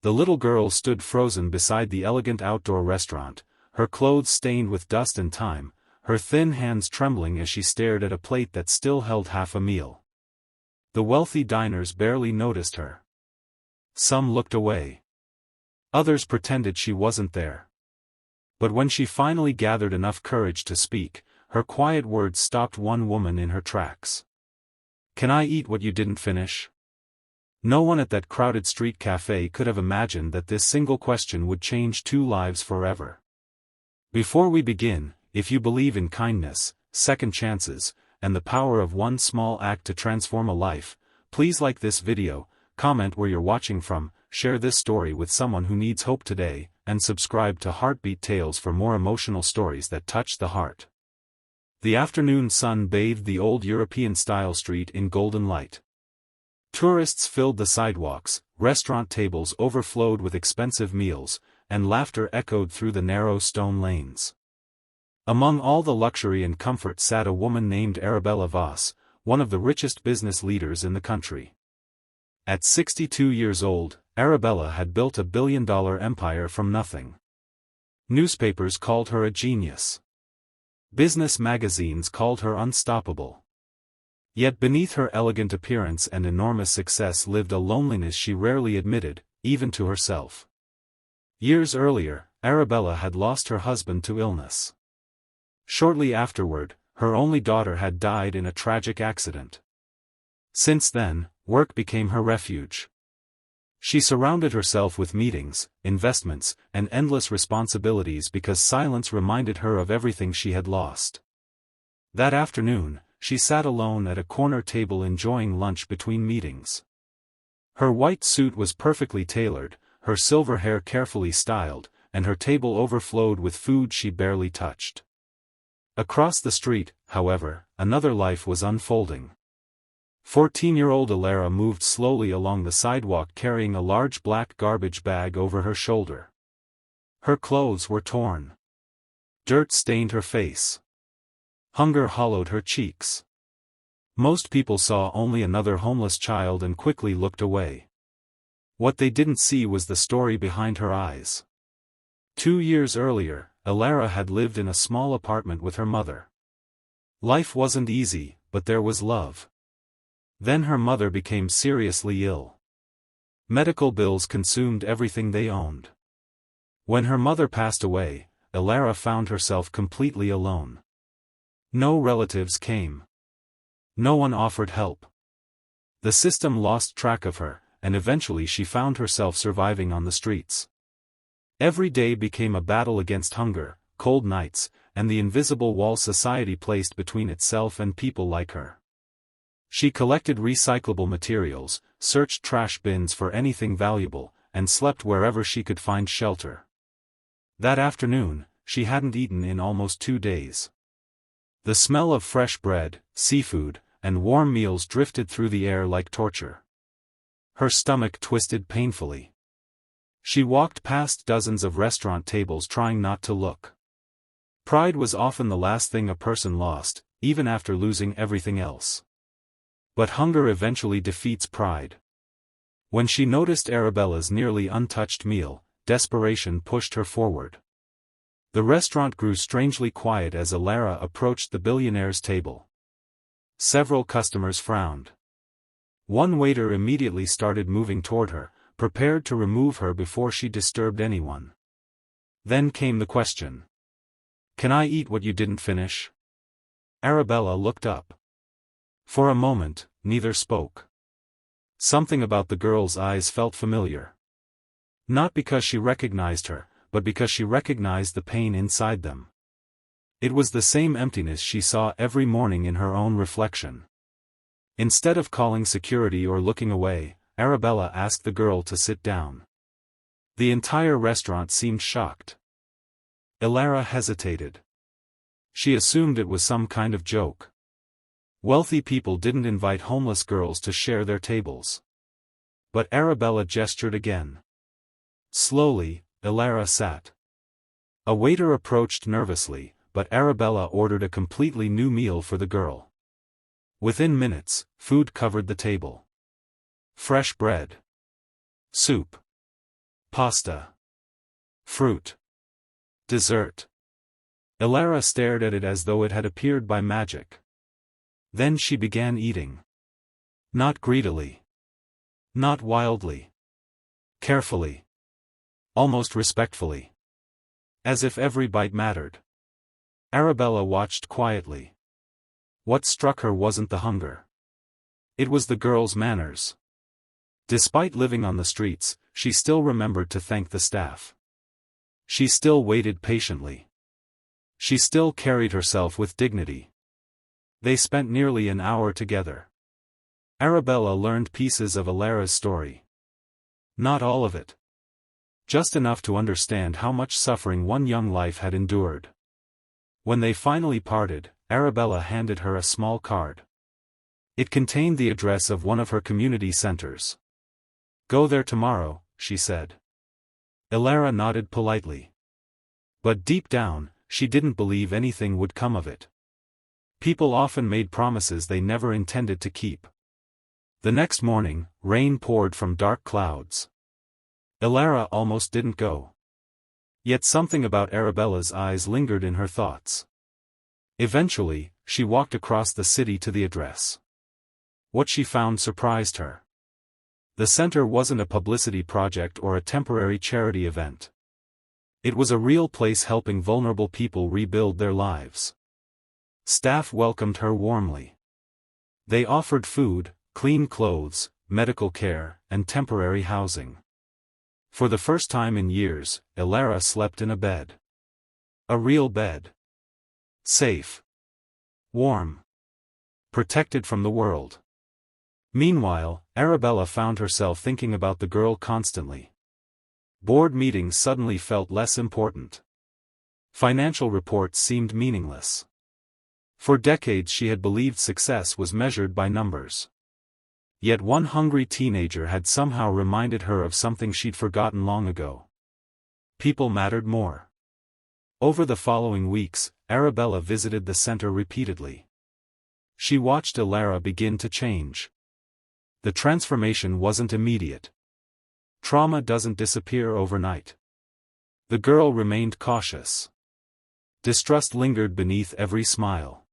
The little girl stood frozen beside the elegant outdoor restaurant, her clothes stained with dust and time, her thin hands trembling as she stared at a plate that still held half a meal. The wealthy diners barely noticed her. Some looked away. Others pretended she wasn't there. But when she finally gathered enough courage to speak, her quiet words stopped one woman in her tracks. "Can I eat what you didn't finish?" No one at that crowded street cafe could have imagined that this single question would change two lives forever. Before we begin, if you believe in kindness, second chances, and the power of one small act to transform a life, please like this video, comment where you're watching from, share this story with someone who needs hope today, and subscribe to Heartbeat Tales for more emotional stories that touch the heart. The afternoon sun bathed the old European-style street in golden light. Tourists filled the sidewalks, restaurant tables overflowed with expensive meals, and laughter echoed through the narrow stone lanes. Among all the luxury and comfort sat a woman named Arabella Voss, one of the richest business leaders in the country. At 62 years old, Arabella had built a billion-dollar empire from nothing. Newspapers called her a genius. Business magazines called her unstoppable. Yet beneath her elegant appearance and enormous success lived a loneliness she rarely admitted, even to herself. Years earlier, Arabella had lost her husband to illness. Shortly afterward, her only daughter had died in a tragic accident. Since then, work became her refuge. She surrounded herself with meetings, investments, and endless responsibilities because silence reminded her of everything she had lost. That afternoon, she sat alone at a corner table enjoying lunch between meetings. Her white suit was perfectly tailored, her silver hair carefully styled, and her table overflowed with food she barely touched. Across the street, however, another life was unfolding. 14-year-old Alara moved slowly along the sidewalk carrying a large black garbage bag over her shoulder. Her clothes were torn. Dirt stained her face. Hunger hollowed her cheeks. Most people saw only another homeless child and quickly looked away. What they didn't see was the story behind her eyes. 2 years earlier, Alara had lived in a small apartment with her mother. Life wasn't easy, but there was love. Then her mother became seriously ill. Medical bills consumed everything they owned. When her mother passed away, Alara found herself completely alone. No relatives came. No one offered help. The system lost track of her, and eventually she found herself surviving on the streets. Every day became a battle against hunger, cold nights, and the invisible wall society placed between itself and people like her. She collected recyclable materials, searched trash bins for anything valuable, and slept wherever she could find shelter. That afternoon, she hadn't eaten in almost 2 days. The smell of fresh bread, seafood, and warm meals drifted through the air like torture. Her stomach twisted painfully. She walked past dozens of restaurant tables trying not to look. Pride was often the last thing a person lost, even after losing everything else. But hunger eventually defeats pride. When she noticed Arabella's nearly untouched meal, desperation pushed her forward. The restaurant grew strangely quiet as Alara approached the billionaire's table. Several customers frowned. One waiter immediately started moving toward her, prepared to remove her before she disturbed anyone. Then came the question. "Can I eat what you didn't finish?" Arabella looked up. For a moment, neither spoke. Something about the girl's eyes felt familiar. Not because she recognized her, but because she recognized the pain inside them. It was the same emptiness she saw every morning in her own reflection. Instead of calling security or looking away, Arabella asked the girl to sit down. The entire restaurant seemed shocked. Alara hesitated. She assumed it was some kind of joke. Wealthy people didn't invite homeless girls to share their tables. But Arabella gestured again. Slowly, Alara sat. A waiter approached nervously, but Arabella ordered a completely new meal for the girl. Within minutes, food covered the table. Fresh bread. Soup. Pasta. Fruit. Dessert. Elara stared at it as though it had appeared by magic. Then she began eating. Not greedily. Not wildly. Carefully. Almost respectfully. As if every bite mattered. Arabella watched quietly. What struck her wasn't the hunger. It was the girl's manners. Despite living on the streets, she still remembered to thank the staff. She still waited patiently. She still carried herself with dignity. They spent nearly an hour together. Arabella learned pieces of Elara's story. Not all of it. Just enough to understand how much suffering one young life had endured. When they finally parted, Arabella handed her a small card. It contained the address of one of her community centers. "Go there tomorrow," she said. Elara nodded politely. But deep down, she didn't believe anything would come of it. People often made promises they never intended to keep. The next morning, rain poured from dark clouds. Elara almost didn't go. Yet something about Arabella's eyes lingered in her thoughts. Eventually, she walked across the city to the address. What she found surprised her. The center wasn't a publicity project or a temporary charity event. It was a real place helping vulnerable people rebuild their lives. Staff welcomed her warmly. They offered food, clean clothes, medical care, and temporary housing. For the first time in years, Elara slept in a bed. A real bed. Safe. Warm. Protected from the world. Meanwhile, Arabella found herself thinking about the girl constantly. Board meetings suddenly felt less important. Financial reports seemed meaningless. For decades she had believed success was measured by numbers. Yet one hungry teenager had somehow reminded her of something she'd forgotten long ago. People mattered more. Over the following weeks, Arabella visited the center repeatedly. She watched Elara begin to change. The transformation wasn't immediate. Trauma doesn't disappear overnight. The girl remained cautious. Distrust lingered beneath every smile.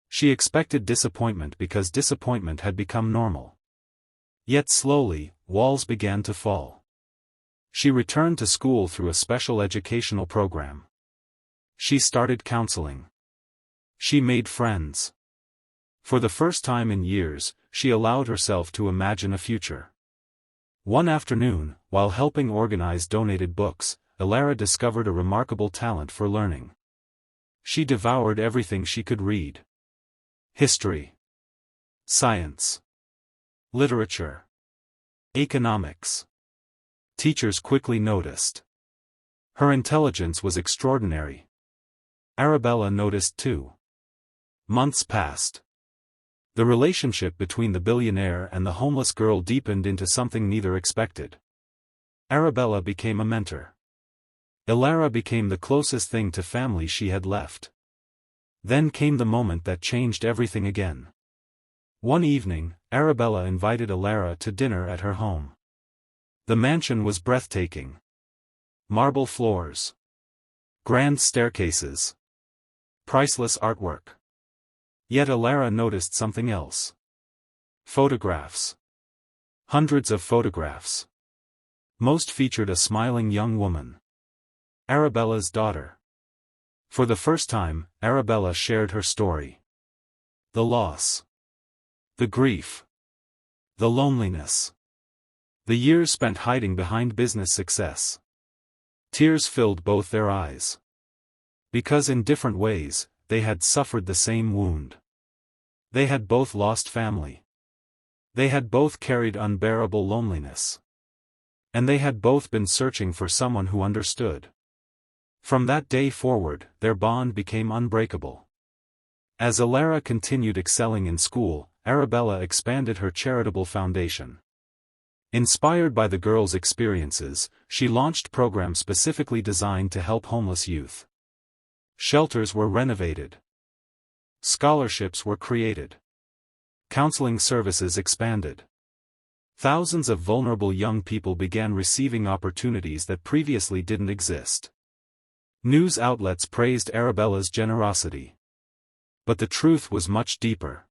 She expected disappointment because disappointment had become normal. Yet slowly, walls began to fall. She returned to school through a special educational program. She started counseling. She made friends. For the first time in years, she allowed herself to imagine a future. One afternoon, while helping organize donated books, Elara discovered a remarkable talent for learning. She devoured everything she could read. History. Science. Literature. Economics. Teachers quickly noticed. Her intelligence was extraordinary. Arabella noticed too. Months passed. The relationship between the billionaire and the homeless girl deepened into something neither expected. Arabella became a mentor. Elara became the closest thing to family she had left. Then came the moment that changed everything again. One evening, Arabella invited Elara to dinner at her home. The mansion was breathtaking. Marble floors. Grand staircases. Priceless artwork. Yet Elara noticed something else. Photographs. Hundreds of photographs. Most featured a smiling young woman. Arabella's daughter. For the first time, Arabella shared her story. The loss. The grief. The loneliness. The years spent hiding behind business success. Tears filled both their eyes. Because in different ways, they had suffered the same wound. They had both lost family. They had both carried unbearable loneliness. And they had both been searching for someone who understood. From that day forward, their bond became unbreakable. As Elara continued excelling in school, Arabella expanded her charitable foundation. Inspired by the girl's experiences, she launched programs specifically designed to help homeless youth. Shelters were renovated. Scholarships were created. Counseling services expanded. Thousands of vulnerable young people began receiving opportunities that previously didn't exist. News outlets praised Arabella's generosity. But the truth was much deeper.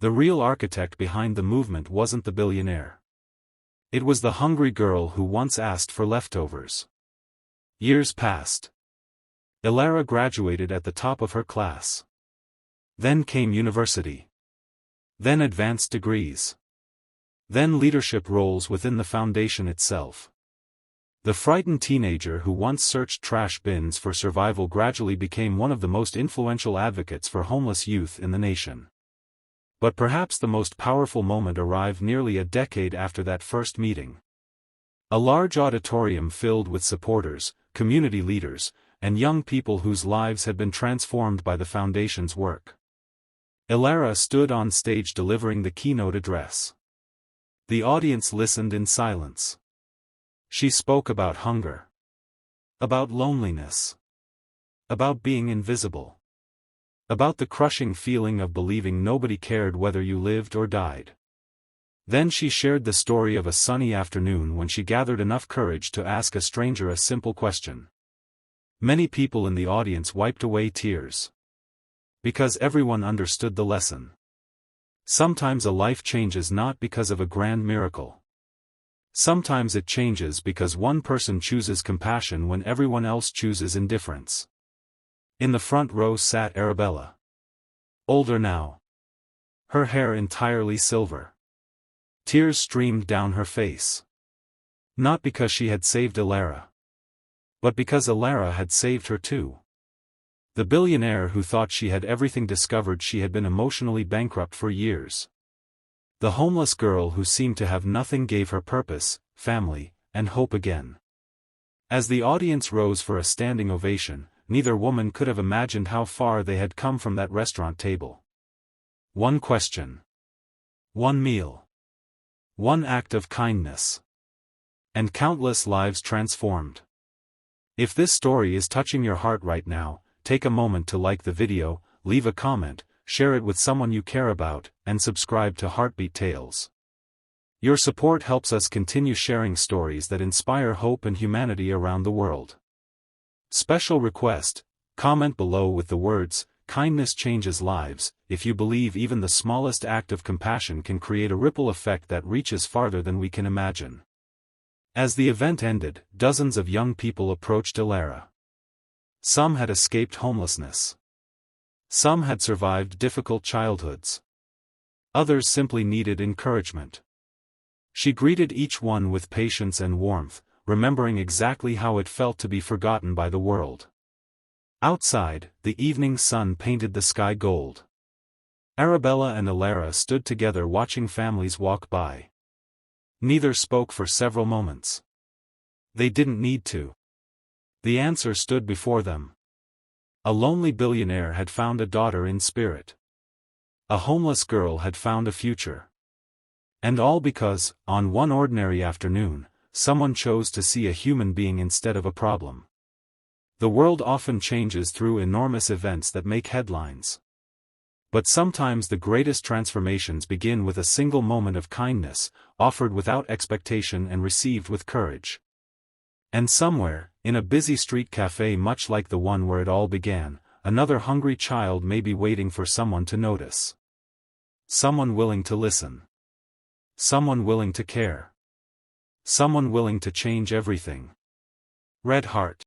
The real architect behind the movement wasn't the billionaire. It was the hungry girl who once asked for leftovers. Years passed. Ilara graduated at the top of her class. Then came university. Then advanced degrees. Then leadership roles within the foundation itself. The frightened teenager who once searched trash bins for survival gradually became one of the most influential advocates for homeless youth in the nation. But perhaps the most powerful moment arrived nearly a decade after that first meeting. A large auditorium filled with supporters, community leaders, and young people whose lives had been transformed by the foundation's work. Ilara stood on stage delivering the keynote address. The audience listened in silence. She spoke about hunger. About loneliness. About being invisible. About the crushing feeling of believing nobody cared whether you lived or died. Then she shared the story of a sunny afternoon when she gathered enough courage to ask a stranger a simple question. Many people in the audience wiped away tears. Because everyone understood the lesson. Sometimes a life changes not because of a grand miracle. Sometimes it changes because one person chooses compassion when everyone else chooses indifference. In the front row sat Arabella. Older now. Her hair entirely silver. Tears streamed down her face. Not because she had saved Ilara. But because Ilara had saved her too. The billionaire who thought she had everything discovered she had been emotionally bankrupt for years. The homeless girl who seemed to have nothing gave her purpose, family, and hope again. As the audience rose for a standing ovation, neither woman could have imagined how far they had come from that restaurant table. One question. One meal. One act of kindness. And countless lives transformed. If this story is touching your heart right now, take a moment to like the video, leave a comment, share it with someone you care about, and subscribe to Heartbeat Tales. Your support helps us continue sharing stories that inspire hope and humanity around the world. Special request: comment below with the words, "Kindness changes lives," if you believe even the smallest act of compassion can create a ripple effect that reaches farther than we can imagine. As the event ended, dozens of young people approached Ilara. Some had escaped homelessness. Some had survived difficult childhoods. Others simply needed encouragement. She greeted each one with patience and warmth, remembering exactly how it felt to be forgotten by the world. Outside, the evening sun painted the sky gold. Arabella and Ilara stood together watching families walk by. Neither spoke for several moments. They didn't need to. The answer stood before them. A lonely billionaire had found a daughter in spirit. A homeless girl had found a future. And all because, on one ordinary afternoon, someone chose to see a human being instead of a problem. The world often changes through enormous events that make headlines. But sometimes the greatest transformations begin with a single moment of kindness, offered without expectation and received with courage. And somewhere, in a busy street cafe much like the one where it all began, another hungry child may be waiting for someone to notice. Someone willing to listen. Someone willing to care. Someone willing to change everything. Red Heart.